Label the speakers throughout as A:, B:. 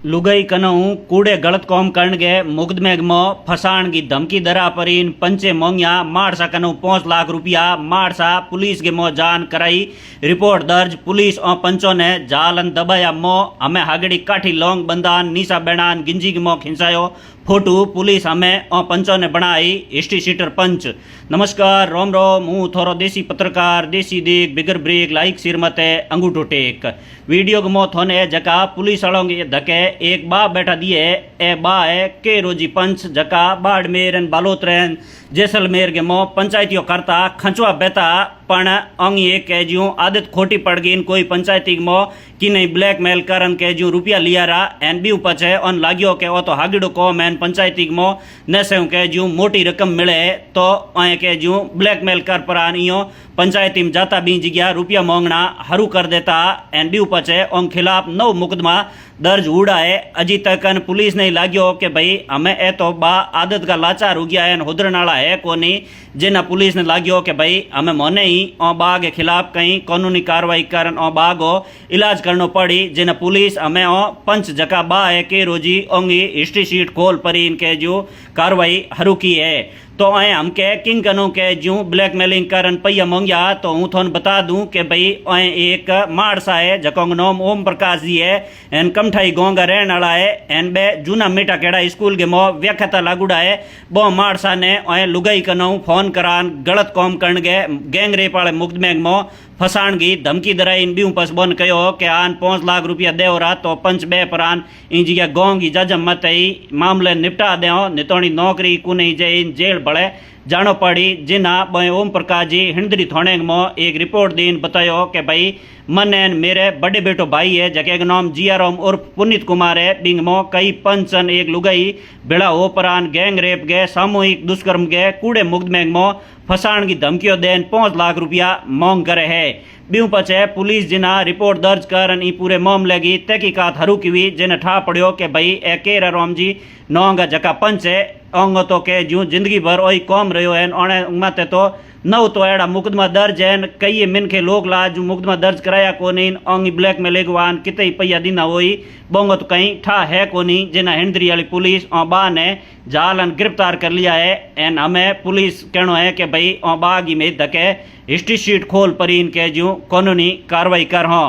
A: लुगाई कनऊ कूड़े गलत कौम करण गे मुकदमे मो फसाण की धमकी दरा परीन पंचे मोंगिया मारसा कनऊ 5 लाख रुपया मारसा पुलिस के मो जान कराई। रिपोर्ट दर्ज पुलिस और पंचों ने जालन दबाया मो हमें हागड़ी काठी लोंग बंदान नीसा बेणान गिंजी के मो खिंचायो फोटो पुलिस हमें और पंचों ने बनाई हिस्ट्री शीटर पंच। नमस्कार रोम रोम हूँ थोरो देसी पत्रकार देसी देख बिगर ब्रेक लाइक सिर मते अंगूठो टेक। वीडियो के मो थोने जका पुलिस वालों के धके एक बा बैठा दिए ए बा है के रोजी पंच जका बाड़मेर बालोतरन जैसलमेर के मो पंचायतियों करता खंचवा बेता पण अंग ये कह जूं आदत खोटी पड़ गई कोई पंचायती मो कि नहीं ब्लैकमेल करन के जूं रुपया लिया रहा एन बी उपचे ऑन लागियो के ओ तो हागिड़ो को मैन पंचायती मो न से के जूं मोटी रकम मिले तो आए के जूं ब्लैकमेल कर परान इयो पंचायती में जाता भी जगह रुपया मांगना हरू कर देता एन बी उपचे उन खिलाफ 9 मुकदमा दर्ज हुआ है। अजी तक पुलिस ने लाग्यो कि भाई हमें ए तो बा आदत का लाचार हो गया है हुदरन वाला है कोनी जिना पुलिस ने लाग्यो कि भाई हमें मोने ही और बा के खिलाफ कहीं कानूनी कार्रवाई करन और बा को इलाज करनो पड़ी जिना पुलिस हमें और पंच जका बा है के रोजी ओंगी हिस्ट्री शीट खोल परी इनके जो कार्रवाई हरू की है। तो आए हम के किंग कनो के जूं ब्लैकमेलिंग करन पैया मांगिया तो हूँ थोन बता दूं कि भाई आए एक मारसा है जकोंग नाम ओम प्रकाश जी है एन कमठाई गाँव का रहने वाला है एन बे जूना मेटा केड़ा स्कूल के मो व्याख्याता लागूड़ा है बो मारसा ने आए लुगाई कनो फोन करान गलत कॉम करण गए गैंग रेप वाले मुकदमे मो फसाण की धमकी दराई बीऊ पस बन कहो कि आन 5 लाख रुपया दे रहा तो पंच बे परान इन जगह गाँव की जजम मत ही मामले निपटा दे नितोनी नौकरी को नहीं जे जेल बड़े जानो पड़ी जिना बे ओम प्रकाश जी हिंदरी थोने मो एक रिपोर्ट दीन बतायो कि भाई मन मेरे बड़े बेटो भाई है जके नाम जियाराम उर्फ पुनीत कुमार है बिंग मो कई पंचन एक लुगाई बेड़ा हो परान गैंग रेप गए सामूहिक दुष्कर्म गए कूड़े मुकदमे मो फसाण की धमकियों देन 5 लाख रुपया मांग करे है। ब्यू पचे पुलिस जिना रिपोर्ट दर्ज करन ई पूरे मामले की तहकीकात हरू की जिन ठा पड़ियो कि भाई ए केरा राम जी नौंगा जका पंच है ओंग तो के जूं जिंदगी भर ओई कौम रहो है ओने मते तो नौ तो एड़ा मुकदमा दर्ज है कई मिन के लोग लाज मुकदमा दर्ज कराया कोनी ओंगी ब्लैक में लेगवान कितई पैया दिना होई बोंगो तो कहीं ठा है कोनी जिना हिंदरी वाली पुलिस और बा ने जालन गिरफ्तार कर लिया है एन हमें पुलिस कहनो है कि भाई और बागी में धके हिस्ट्री शीट खोल परी इनके जूं कानूनी कार्रवाई कर हों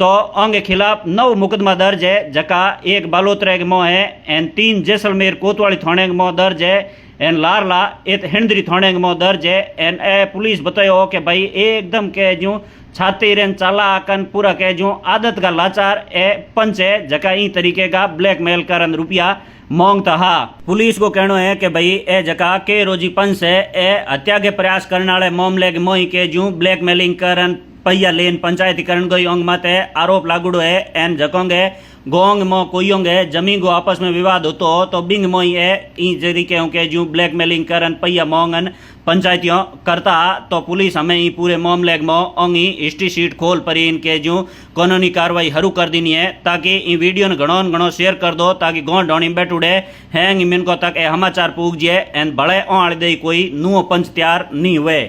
A: तो उनके खिलाफ 9 मुकदमा दर्ज है जका एक बालोतरे के मो है एन 3 जैसलमेर कोतवाली थाने के मो दर्ज है एन लारला एक हिंदरी थाने के मो दर्ज है एन ए पुलिस बतायो कि भाई एकदम के जूं छाती रेन चालाकन पूरा के जूं आदत का लाचार ए पंच है जका ई तरीके का ब्लैकमेल करन रुपया मांगता हा। पुलिस को कहना है कि भाई ए जका के रोजी पंच है ए हत्या के प्रयास करने वाले मामले के मोही के जूं ब्लैकमेलिंग करन पैया लेन पंचायतीकरण गई अंग मत है आरोप लागूड़ो है एन जकोंगे गोंग मो कोयोंगे जमीन को आपस में विवाद होतो हो तो बिंग मोई है ई तरीके के जूं ब्लैकमेलिंग करन पैया मांगन पंचायतियों करता तो पुलिस हमें ई पूरे मामले मो ओंगी हिस्ट्री शीट खोल परी इनके जूं कानूनी कार्रवाई हरू कर देनी है ताकि ई वीडियो ने घणो शेयर कर दो ताकि गाँव ढोनी बैठुड़े हैंग मिनको तक ए समाचार पूग जे एन बड़े ओण दे कोई नुओ पंच तैयार नहीं हुए।